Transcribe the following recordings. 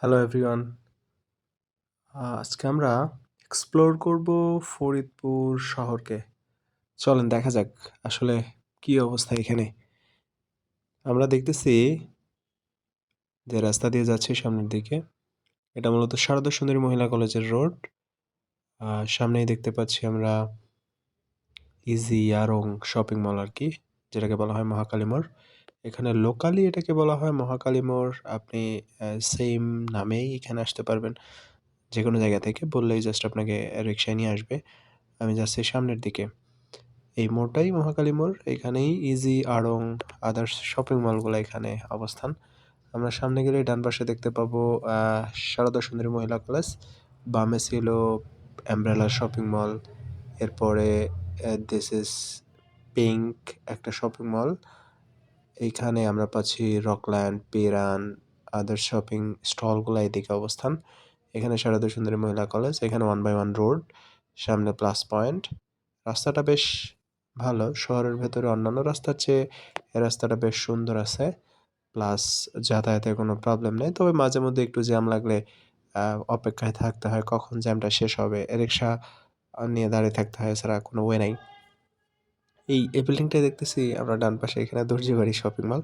Hello everyone. আজকে আমরা explore করব ফরিদপুর শহরকে। চলেন দেখা যাক আসলে কি অবস্থা এখানে। আমরা দেখতেছি যে রাস্তা দিয়ে যাচ্ছি সামনের দিকে। এটা মূলত সারদা সুন্দরী মহিলা কলেজের রোড। সামনেই দেখতে পাচ্ছি আমরা ইজি আরং শপিং মল আর কি, যেটাকে বলা হয় মহাকালী মোড়। এখানে লোকালি এটাকে বলা হয় মহাকালী মোড়। আপনি সেম নামেই এখানে আসতে পারবেন। যে কোনো জায়গা থেকে বললেই জাস্ট আপনাকে রিক্সায় নিয়ে আসবে। আমি যাচ্ছি সামনের দিকে। এই মোড়টাই মহাকালী মোড়। এখানেই ইজি, আড়ং, আদার্স শপিং মলগুলো এখানে অবস্থান। আমরা সামনে গেলেই ডান পাশে দেখতে পাবো সারদা সুন্দরী মহিলা কলেজ। বামে ছিল অ্যাম্ব্রেলা শপিং মল। এরপরে দিস ইজ পিঙ্ক একটা শপিং মল। এইখানে আমরা পাচ্ছি রকল্যান্ড, পেরান, আদার্স শপিং স্টলগুলো এদিকে অবস্থান। এখানে সারদা সুন্দরী মহিলা কলেজ। এখানে 1/1 রোড, সামনে প্লাস পয়েন্ট। রাস্তাটা বেশ ভালো। শহরের ভেতরে অন্যান্য রাস্তার চেয়ে এই রাস্তাটা বেশ সুন্দর আছে। প্লাস যাতায়াতের কোনো প্রবলেম নেই। তবে মাঝে মধ্যে একটু জ্যাম লাগলে অপেক্ষায় থাকতে হয় কখন জ্যামটা শেষ হবে। রিক্সা নিয়ে দাঁড়িয়ে থাকতে হয়, এছাড়া কোনো ওয়ে নাই। এই বিল্ডিংটা দেখতেছি আমরা ডান পাশে, এখানে দর্জিবাড়ি শপিং মল,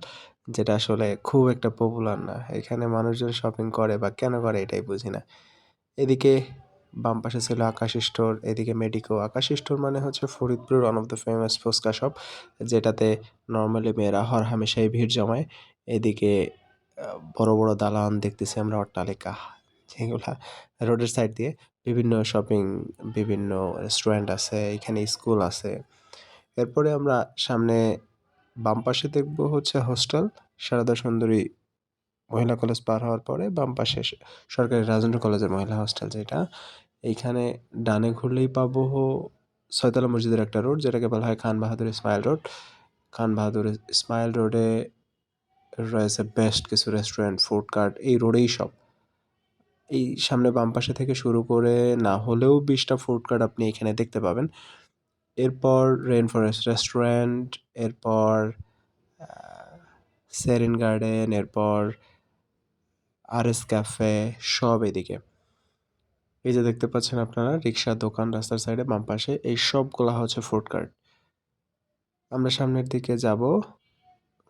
যেটা আসলে খুব একটা পপুলার না। এখানে মানুষজন শপিং করে বা কেন করে এটাই বুঝি না। এদিকে বাম পাশে ছিল আকাশ স্টোর, এদিকে মেডিকো। আকাশ স্টোর মানে হচ্ছে Faridpur one of the famous fuchka shop, যেটাতে নর্মালি মেয়েরা হরহামেশাই ভিড় জমায়। এদিকে বড় বড় দালান দেখতেছি আমরা, অট্টালিকা, যেগুলা রোডের সাইড দিয়ে বিভিন্ন শপিং, বিভিন্ন রেস্টুরেন্ট আছে, এখানে স্কুল আছে। এরপরে আমরা সামনে বাম পাশে দেখব হচ্ছে হোস্টেল, সারদা সুন্দরী মহিলা কলেজ পার হওয়ার পরে বাম পাশে সরকারি রাজেন্দ্র কলেজের মহিলা হোস্টেল যেটা। এইখানে ডানে ঘুরলেই পাবো ছয়তলা মসজিদের একটা রোড, যেটাকে বলা হয় খান বাহাদুর ইসমাইল রোড। খান বাহাদুর ইসমাইল রোডে রয়েছে বেস্ট কিছু রেস্টুরেন্ট, ফুড কার্ট, এই রোডেই সব। এই সামনে বাম পাশে থেকে শুরু করে না হলেও 20টা ফুড কার্ট আপনি এখানে দেখতে পাবেন। এরপর রেইন ফরেস্ট রেস্টুরেন্ট, এরপর সেরিন গার্ডেন, এরপর আরএস ক্যাফে, সব এদিকে। এই যে দেখতে পাচ্ছেন আপনারা রিক্সার দোকান রাস্তার সাইডে বাম পাশে, এই সবগুলা হচ্ছে ফুড কার্ট। আমরা সামনের দিকে যাব।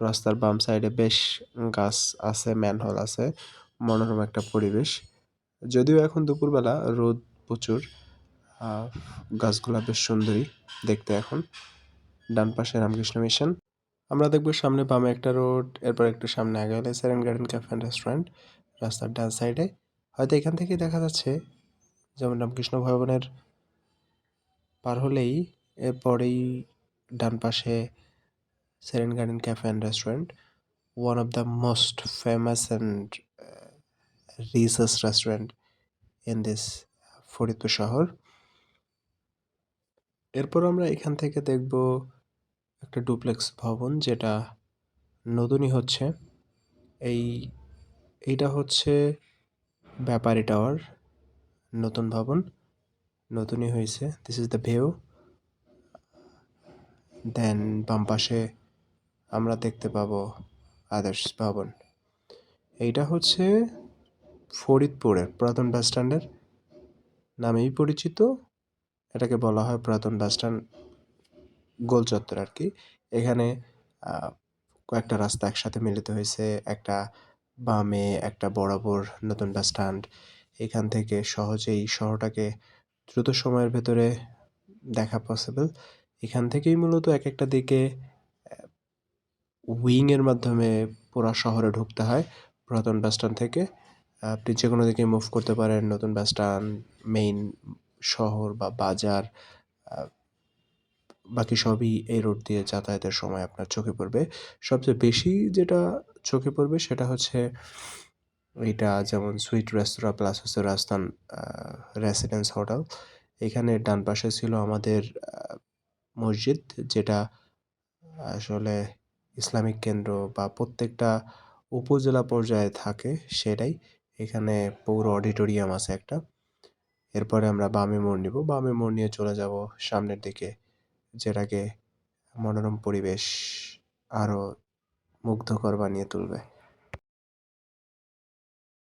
রাস্তার বাম সাইডে বেশ গাছ আছে, ম্যানহোল আছে, মনোরম একটা পরিবেশ। যদিও এখন দুপুরবেলা, রোদ প্রচুর। গাছগুলা বেশ সুন্দরী দেখতে এখন। ডান পাশে রামকৃষ্ণ মিশন। আমরা দেখব সামনে বামে একটা রোড, এরপর একটু সামনে আগে হলে serene garden cafe and restaurant. রাস্তার ডান সাইডে হয়তো এখান থেকেই দেখা যাচ্ছে, যেমন রামকৃষ্ণ ভবনের পার হলেই এরপরেই ডান পাশে serene garden cafe and restaurant, one of the most famous and research restaurant in this Faridpur শহর। এরপর আমরা এখান থেকে দেখব একটা ডুপ্লেক্স ভবন, যেটা নতুনই হচ্ছে। এইটা হচ্ছে ব্যাপারী টাওয়ার, নতুন ভবন, নতুনই হয়েছে। This is the view. Then বাম পাশে আমরা দেখতে পাবো আদার্স ভবন। এইটা হচ্ছে ফরিদপুরের পুরাতন বাস স্ট্যান্ডের নামেই পরিচিত। এটাকে বলা হয় পুরাতন বাস স্ট্যান্ড গোল চত্বর আর কি। এখানে কয়েকটা রাস্তা একসাথে মিলিত হয়েছে, একটা বামে, একটা বরাবর নতুন বাস স্ট্যান্ড। এখান থেকে সহজেই শহরটাকে দ্রুত সময়ের ভেতরে দেখা পসিবল। এখান থেকেই মূলত এক একটা দিকে উইংয়ের মাধ্যমে পুরা শহরে ঢুকতে হয়। পুরাতন বাস স্ট্যান্ড থেকে আপনি যে কোনো দিকে মুভ করতে পারেন। নতুন বাস স্ট্যান্ড, মেইন শহর বা বাজার, বাকি সবই এই রোড দিয়ে যাতায়াতের সময় আপনার চোখে পড়বে। সবচেয়ে বেশি যেটা চোখে পড়বে সেটা হচ্ছে এইটা, যেমন সুইট রেস্তোরাঁ প্লাস হচ্ছে রাজস্থান রেসিডেন্স হোটেল। এখানে ডান পাশে ছিল আমাদের মসজিদ, যেটা আসলে ইসলামিক কেন্দ্র বা প্রত্যেকটা উপজেলা পর্যায়ে থাকে সেটাই। এখানে পৌর অডিটোরিয়াম আছে একটা। এরপরে আমরা বামে মোড় নিব, বামে মোড় নিয়ে চলে যাব সামনের দিকে, যেটাকে মনোরম পরিবেশ আরও মুগ্ধকর বানিয়ে তুলবে।